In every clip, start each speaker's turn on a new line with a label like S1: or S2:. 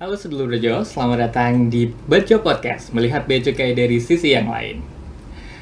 S1: Halo sedulur Bejo, selamat datang di Bejo Podcast, melihat bea cukai dari sisi yang lain.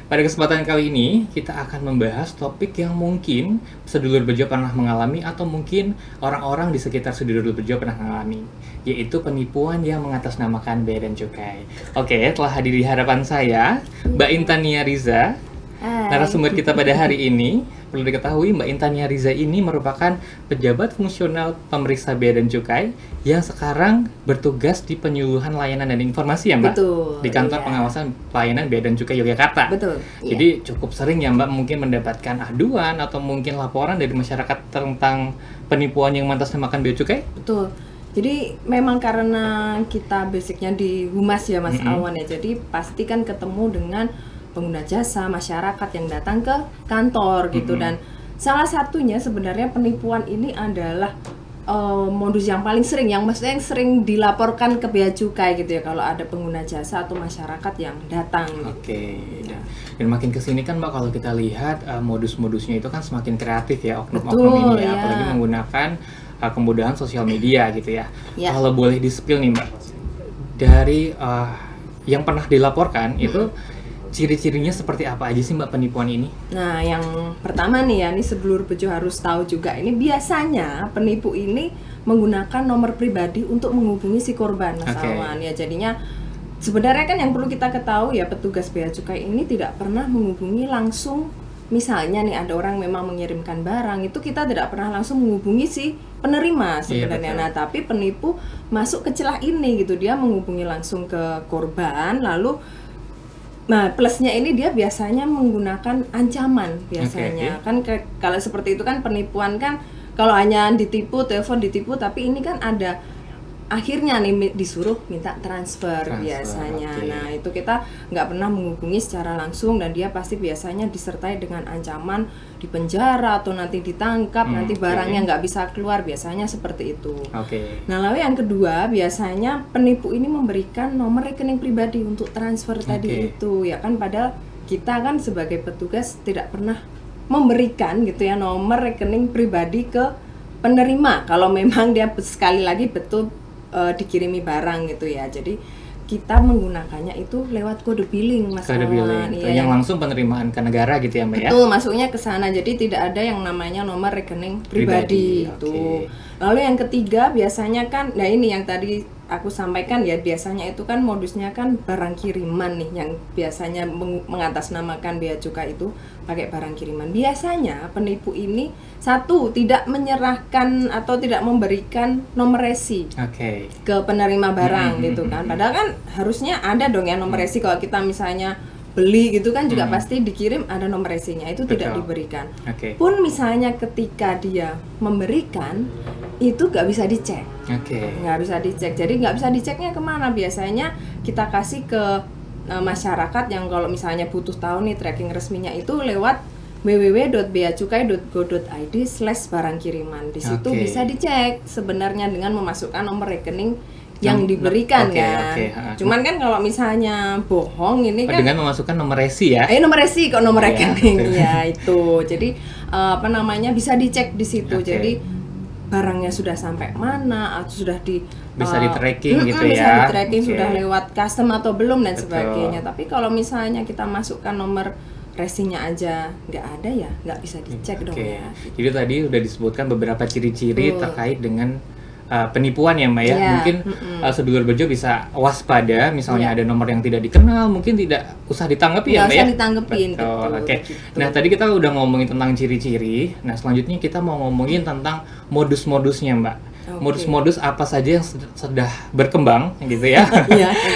S1: Pada kesempatan kali ini, kita akan membahas topik yang mungkin sedulur Bejo pernah mengalami atau mungkin orang-orang di sekitar sedulur Bejo pernah mengalami, yaitu penipuan yang mengatasnamakan bea dan cukai. Oke, telah hadir di hadapan saya, Mbak Intania Riza. Narasumber kita pada hari ini, perlu diketahui Mbak Intania Riza ini merupakan pejabat fungsional pemeriksa bea dan cukai yang sekarang bertugas di penyuluhan layanan dan informasi ya Mbak?
S2: Betul.
S1: Di kantor pengawasan pelayanan bea dan cukai Yogyakarta.
S2: Betul.
S1: Jadi cukup sering ya Mbak mungkin mendapatkan aduan atau mungkin laporan dari masyarakat tentang penipuan yang mengatasnamakan bea cukai?
S2: Betul. Jadi memang karena kita basicnya di humas ya Mas Awan ya, jadi pasti kan ketemu dengan pengguna jasa, masyarakat yang datang ke kantor gitu. Dan salah satunya sebenarnya penipuan ini adalah modus yang paling sering, yang maksudnya yang sering dilaporkan ke bea cukai gitu ya, kalau ada pengguna jasa atau masyarakat yang datang gitu.
S1: Oke. Dan makin kesini kan Mbak, kalau kita lihat modus-modusnya itu kan semakin kreatif ya, oknum-oknum ini ya, apalagi menggunakan kemudahan sosial media gitu ya. Kalau boleh di-spill nih Mbak, dari yang pernah dilaporkan itu ciri-cirinya seperti apa aja sih Mbak penipuan ini?
S2: Nah, yang pertama nih ya, ini sedulur Bejo harus tahu juga, ini biasanya penipu ini menggunakan nomor pribadi untuk menghubungi si korban, Mas Awan. Ya, jadinya sebenarnya kan yang perlu kita ketahui ya, petugas bea cukai ini tidak pernah menghubungi langsung. Misalnya nih ada orang memang mengirimkan barang, itu kita tidak pernah langsung menghubungi si penerima sebenarnya. Nah, tapi penipu masuk ke celah ini gitu, dia menghubungi langsung ke korban, lalu plusnya ini dia biasanya menggunakan ancaman biasanya. Kan kalau seperti itu kan penipuan kan, kalau hanya ditipu, telepon ditipu, tapi ini kan ada akhirnya nih disuruh minta transfer biasanya. Nah, itu kita nggak pernah menghubungi secara langsung, dan dia pasti biasanya disertai dengan ancaman di penjara atau nanti ditangkap, nanti barangnya nggak bisa keluar, biasanya seperti itu. Nah, lalu yang kedua, biasanya penipu ini memberikan nomor rekening pribadi untuk transfer tadi itu ya kan, padahal kita kan sebagai petugas tidak pernah memberikan gitu ya nomor rekening pribadi ke penerima kalau memang dia sekali lagi betul dikirimi barang gitu ya. Jadi kita menggunakannya itu lewat kode billing, Mas.
S1: Kode billing, yang langsung penerimaan ke negara gitu ya Mbak ya?
S2: Betul, masuknya ke sana. Jadi tidak ada yang namanya nomor rekening pribadi itu. Lalu yang ketiga biasanya kan, nah ini yang tadi aku sampaikan ya, biasanya itu kan modusnya kan barang kiriman nih, yang biasanya mengatasnamakan bea cukai itu pakai barang kiriman. Biasanya penipu ini satu, tidak menyerahkan atau tidak memberikan nomor resi ke penerima barang gitu kan. Padahal kan harusnya ada dong ya nomor resi, kalau kita misalnya beli gitu kan juga pasti dikirim ada nomor resinya, itu tidak diberikan. Pun misalnya ketika dia memberikan itu nggak bisa dicek, nggak bisa dicek. Jadi nggak bisa diceknya kemana? Biasanya kita kasih ke masyarakat yang kalau misalnya butuh tahu nih tracking resminya itu lewat www.beacukai.go.id/barang kiriman. Di situ bisa dicek sebenarnya dengan memasukkan nomor rekening yang diberikan Cuman kan kalau misalnya bohong ini kan
S1: dengan memasukkan nomor resi ya.
S2: Nomor resi kok nomor rekening ya itu. Jadi bisa dicek di situ. Jadi barangnya sudah sampai mana atau sudah
S1: bisa di-tracking gitu
S2: bisa
S1: ya.
S2: Bisa di-tracking sudah lewat custom atau belum dan sebagainya. Tapi kalau misalnya kita masukkan nomor resinya aja nggak ada ya nggak bisa dicek dong ya.
S1: Jadi tadi udah disebutkan beberapa ciri-ciri terkait dengan penipuan ya Mbak ya. Mungkin sedulur Bejo bisa waspada, misalnya ada nomor yang tidak dikenal, mungkin tidak usah ditanggapi ya Mbak ya.
S2: Nggak usah ditanggepin.
S1: Gitu. Nah tadi kita udah ngomongin tentang ciri-ciri. Nah selanjutnya kita mau ngomongin tentang modus-modusnya Mbak. Modus-modus apa saja yang sudah berkembang gitu ya.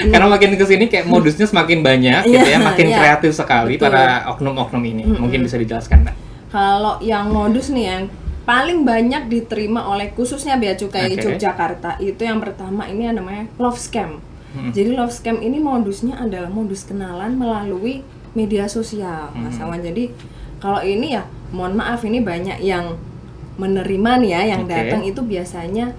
S1: Karena makin kesini kayak modusnya semakin banyak gitu ya, makin kreatif sekali para oknum-oknum ini. Mungkin bisa dijelaskan Mbak.
S2: Kalau yang modus nih yang paling banyak diterima oleh khususnya bea cukai Yogyakarta itu yang pertama ini namanya love scam. Jadi love scam ini modusnya adalah modus kenalan melalui media sosial, Mas Awan. Jadi kalau ini ya mohon maaf, ini banyak yang menerima nih ya, yang datang itu biasanya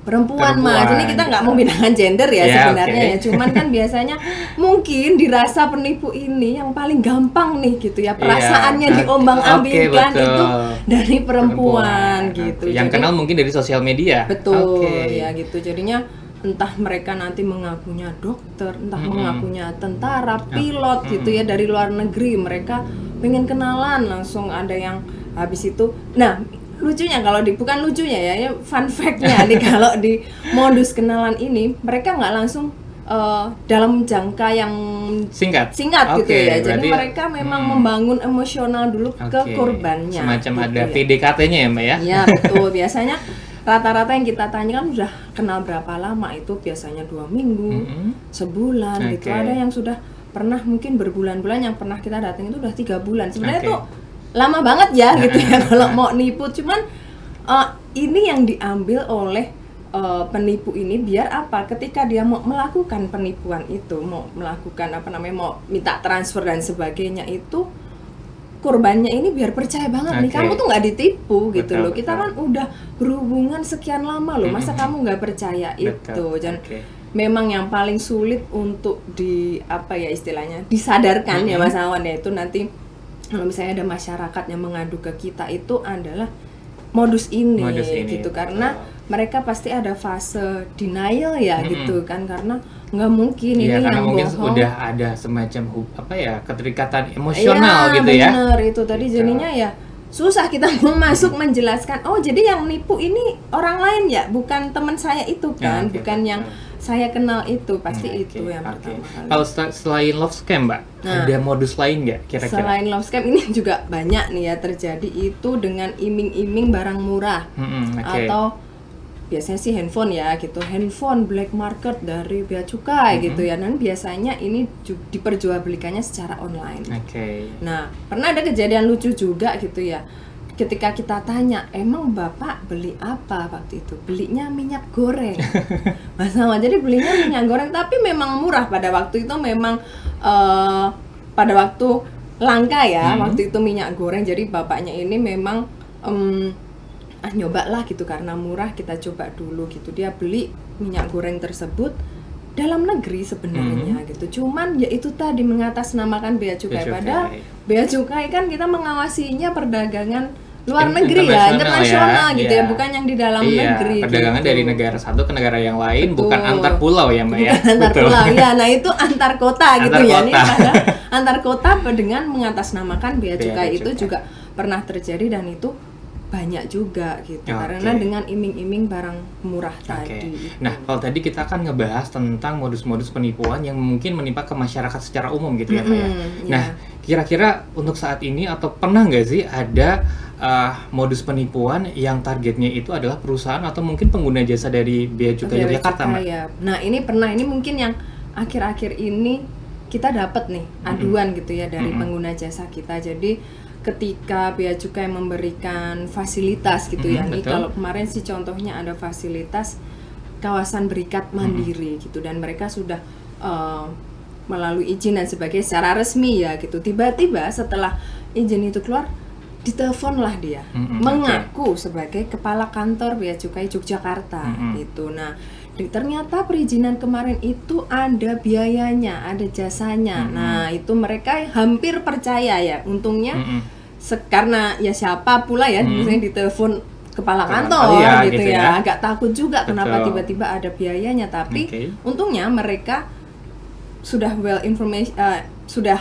S2: perempuan. Mas. Ini kita nggak membedakan gender ya sebenarnya ya. Cuman kan biasanya mungkin dirasa penipu ini yang paling gampang nih gitu ya. Perasaannya diombang-ambingkan itu dari perempuan gitu.
S1: Yang kenal mungkin dari sosial media.
S2: Betul ya gitu. Jadinya entah mereka nanti mengakunya dokter, entah mengakunya tentara, pilot gitu ya dari luar negeri, mereka pengen kenalan langsung ada yang habis itu. Nah, lucunya kalau bukan lucunya ya fun fact-nya nih kalau di modus kenalan ini mereka nggak langsung dalam jangka yang singkat gitu ya. Jadi mereka memang membangun emosional dulu ke korbannya.
S1: Semacam
S2: gitu
S1: ada PDKT-nya ya Mbak ya?
S2: Iya betul. Biasanya rata-rata yang kita tanya kan udah kenal berapa lama, itu biasanya 2 minggu, sebulan gitu. Ada yang sudah pernah mungkin berbulan-bulan, yang pernah kita datang itu udah 3 bulan. Sebenarnya tuh lama banget ya gitu ya kalau mau nipu. Cuman ini yang diambil oleh penipu ini biar apa? Ketika dia mau melakukan penipuan itu, mau melakukan mau minta transfer dan sebagainya, itu korbannya ini biar percaya banget nih kamu tuh nggak ditipu gitu loh. Kita kan udah berhubungan sekian lama loh, masa kamu nggak percaya itu? Dan memang yang paling sulit untuk istilahnya disadarkan ya Mas Awan ya, itu nanti kalau misalnya ada masyarakat yang mengadu ke kita itu adalah modus ini gitu, karena mereka pasti ada fase denial ya gitu kan, karena nggak mungkin ini
S1: karena
S2: yang
S1: mungkin
S2: bohong.
S1: udah ada semacam keterikatan emosional gitu ya.
S2: Bener itu tadi gitu. Jadinya ya susah kita mau masuk menjelaskan, oh jadi yang nipu ini orang lain ya, bukan teman saya itu kan, bukan yang saya kenal itu, pasti itu yang pertama kali.
S1: Kalau selain love scam Mbak, ada modus lain nggak kira-kira?
S2: Selain love scam ini juga banyak nih ya terjadi, itu dengan iming-iming barang murah atau biasanya sih handphone ya gitu, handphone black market dari bea cukai gitu ya, dan biasanya ini diperjualbelikannya secara online. Nah, pernah ada kejadian lucu juga gitu ya, ketika kita tanya, emang Bapak beli apa waktu itu? Belinya minyak goreng. Masalah, jadi belinya minyak goreng, tapi memang murah pada waktu itu, memang pada waktu langka ya, waktu itu minyak goreng. Jadi bapaknya ini memang nyoba lah gitu, karena murah kita coba dulu gitu. Dia beli minyak goreng tersebut dalam negeri sebenarnya gitu, cuman ya itu tadi mengatasnamakan bea cukai. Padahal bea cukai kan kita mengawasinya perdagangan luar negeri ya, internasional gitu ya, bukan yang di dalam negeri.
S1: Perdagangan gitu, dari negara satu ke negara yang lain. Bukan antar pulau ya Mbak ya.
S2: Antar pulau ya, nah itu antar kota gitu ya. Ini antar kota dengan mengatasnamakan bea cukai itu juga pernah terjadi, dan itu banyak juga gitu, karena dengan iming-iming barang murah tadi.
S1: Nah, kalau tadi kita akan ngebahas tentang modus-modus penipuan yang mungkin menimpa ke masyarakat secara umum gitu ya Mbak ya. Nah, kira-kira untuk saat ini atau pernah nggak sih ada modus penipuan yang targetnya itu adalah perusahaan atau mungkin pengguna jasa dari Bea Cukai Yogyakarta Mbak?
S2: Nah, ini pernah, ini mungkin yang akhir-akhir ini kita dapat nih aduan gitu ya dari pengguna jasa kita. Jadi ketika Bea Cukai memberikan fasilitas gitu ya, nih kalau kemarin sih contohnya ada fasilitas kawasan berikat mandiri gitu, dan mereka sudah melalui izin dan sebagainya secara resmi ya gitu. Tiba-tiba setelah izin itu keluar, diteleponlah dia mengaku sebagai kepala kantor Bea Cukai Yogyakarta gitu. Nah, ternyata perizinan kemarin itu ada biayanya, ada jasanya. Nah, itu mereka hampir percaya ya. Untungnya karena ya siapa pula ya misalnya ditelepon kepala kantor gitu ya, agak takut juga kenapa tiba-tiba ada biayanya, tapi untungnya mereka sudah sudah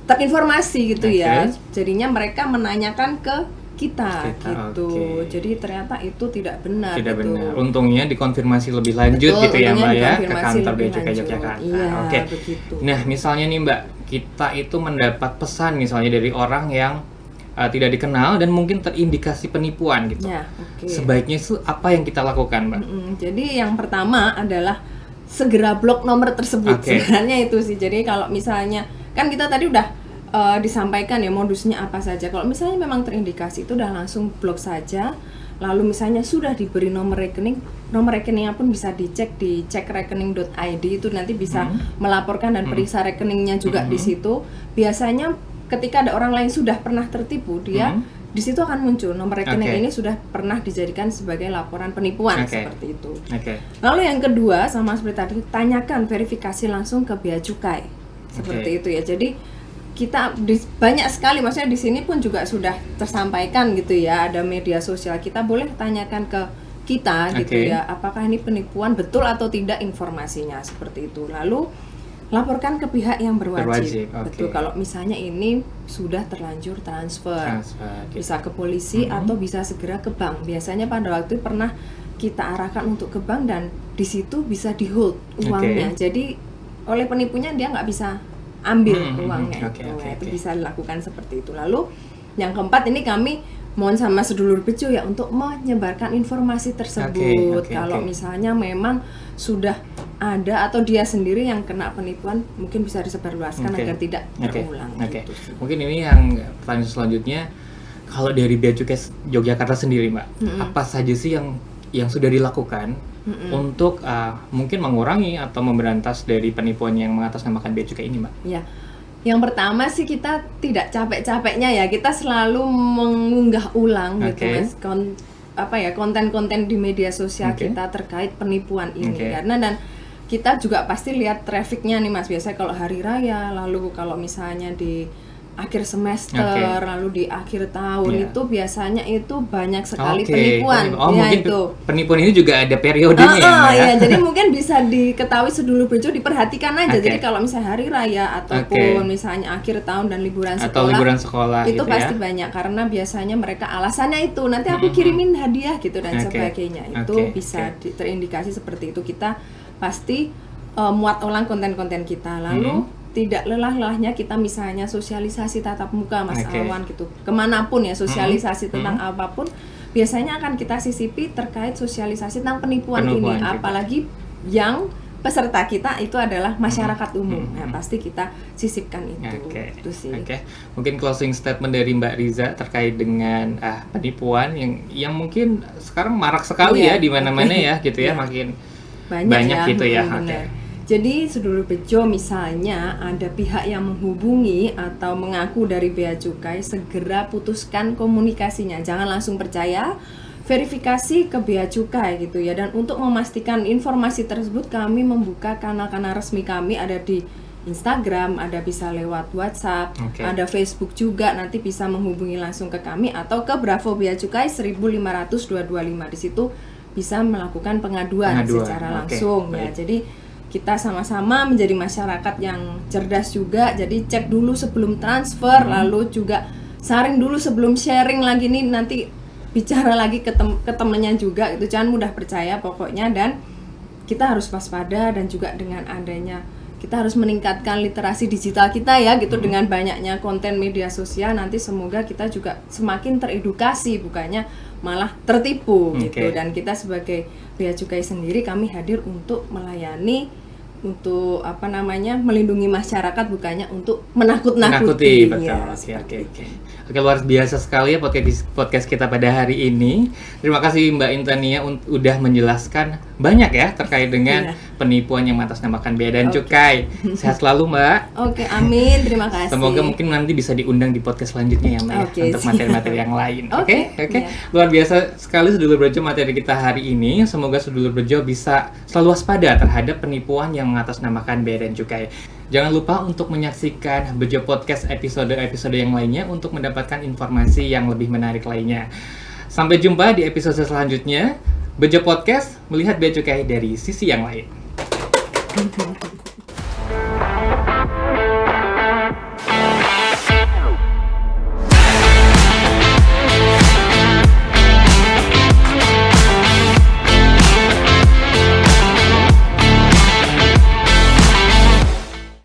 S2: terinformasi gitu ya. Jadinya mereka menanyakan ke kita gitu. Jadi ternyata itu tidak benar.
S1: Benar. Untungnya dikonfirmasi lebih lanjut gitu ya Mbak ya, ke kantor Bea Cukai Yogyakarta.
S2: Begitu.
S1: Nah, misalnya nih Mbak, kita itu mendapat pesan misalnya dari orang yang tidak dikenal dan mungkin terindikasi penipuan gitu. Sebaiknya itu apa yang kita lakukan Mbak?
S2: Jadi yang pertama adalah segera blok nomor tersebut. Sebenarnya itu sih. Jadi kalau misalnya kan kita tadi udah disampaikan ya modusnya apa saja. Kalau misalnya memang terindikasi itu udah langsung blok saja. Lalu misalnya sudah diberi nomor rekeningnya pun bisa dicek di cekrekening.id, itu nanti bisa melaporkan dan periksa rekeningnya juga di situ. Biasanya ketika ada orang lain sudah pernah tertipu, dia di situ akan muncul nomor rekening ini sudah pernah dijadikan sebagai laporan penipuan seperti itu. Lalu yang kedua, sama seperti tadi, tanyakan verifikasi langsung ke Bea Cukai seperti itu ya. Jadi kita banyak sekali, maksudnya di sini pun juga sudah tersampaikan gitu ya, ada media sosial, kita boleh tanyakan ke kita gitu ya, apakah ini penipuan betul atau tidak informasinya seperti itu. Lalu laporkan ke pihak yang berwajib. Betul, kalau misalnya ini sudah terlanjur transfer. Bisa ke polisi atau bisa segera ke bank. Biasanya pada waktu itu pernah kita arahkan untuk ke bank dan di situ bisa di hold uangnya. Jadi oleh penipunya dia nggak bisa ambil uangnya. Itu bisa dilakukan seperti itu. Lalu yang keempat, ini kami mohon sama sedulur bejo ya untuk menyebarkan informasi tersebut. Kalau misalnya memang sudah ada atau dia sendiri yang kena penipuan, mungkin bisa disebarluaskan agar tidak terulang. Gitu sih.
S1: Mungkin ini yang pertanyaan selanjutnya, kalau dari Bea Cukai Yogyakarta sendiri, Mbak, apa saja sih yang sudah dilakukan untuk mungkin mengurangi atau memberantas dari penipuan yang mengatasnamakan Bea Cukai ini, Mbak?
S2: Ya. Yang pertama sih, kita tidak capek-capeknya ya, kita selalu mengunggah ulang gitu Mas, konten-konten di media sosial kita terkait penipuan ini. Karena dan kita juga pasti lihat trafficnya nih Mas, biasanya kalau hari raya, lalu kalau misalnya di akhir semester, lalu di akhir tahun itu biasanya itu banyak sekali penipuan.
S1: Mungkin itu penipuan ini juga ada periodenya
S2: ya. Jadi mungkin bisa diketahui sedulur bejo, diperhatikan aja. Jadi kalau misalnya hari raya ataupun misalnya akhir tahun dan liburan sekolah itu gitu pasti banyak, karena biasanya mereka alasannya itu nanti aku kirimin hadiah gitu dan sebagainya. Itu bisa terindikasi seperti itu. Kita pasti muat ulang konten-konten kita. Lalu tidak lelah-lelahnya kita misalnya sosialisasi tatap muka Mas Alwan gitu, kemanapun ya, sosialisasi tentang apapun biasanya akan kita sisipi terkait sosialisasi tentang penipuan ini. Apalagi yang peserta kita itu adalah masyarakat umum. Nah, pasti kita sisipkan itu. Itu sih.
S1: Mungkin closing statement dari Mbak Riza terkait dengan banyak yang mungkin sekarang marak sekali ya di mana-mana ya gitu ya, makin banyak gitu ya.
S2: Jadi sedulur bejo, misalnya ada pihak yang menghubungi atau mengaku dari Bea Cukai, segera putuskan komunikasinya. Jangan langsung percaya, verifikasi ke Bea Cukai gitu ya. Dan untuk memastikan informasi tersebut, kami membuka kanal-kanal resmi kami, ada di Instagram, ada bisa lewat WhatsApp, ada Facebook juga, nanti bisa menghubungi langsung ke kami atau ke Bravo Bea Cukai 1505225. Di situ bisa melakukan pengaduan secara langsung ya. Jadi kita sama-sama menjadi masyarakat yang cerdas juga. Jadi cek dulu sebelum transfer, lalu juga saring dulu sebelum sharing lagi nih, nanti bicara lagi ke temennya juga. Itu jangan mudah percaya pokoknya, dan kita harus waspada. Dan juga dengan adanya kita harus meningkatkan literasi digital kita ya gitu, dengan banyaknya konten media sosial, nanti semoga kita juga semakin teredukasi, bukannya malah tertipu gitu. Dan kita sebagai Bea Cukai sendiri, kami hadir untuk melayani, untuk melindungi masyarakat, bukannya untuk menakut-nakuti.
S1: Betul. Oke, luar biasa sekali ya podcast kita pada hari ini. Terima kasih Mbak Intania udah menjelaskan banyak ya terkait dengan penipuan yang mengatasnamakan Bea dan Cukai. Sehat selalu Mbak.
S2: Amin, terima kasih.
S1: Semoga mungkin nanti bisa diundang di podcast selanjutnya ya Mbak untuk materi-materi yang lain. Oke. Luar biasa sekali sedulur bejo materi kita hari ini. Semoga sedulur bejo bisa selalu waspada terhadap penipuan yang mengatasnamakan Bea dan Cukai. Jangan lupa untuk menyaksikan Bejo Podcast episode-episode yang lainnya untuk mendapatkan informasi yang lebih menarik lainnya. Sampai jumpa di episode selanjutnya. Bejo Podcast, melihat Bea Cukai dari sisi yang lain.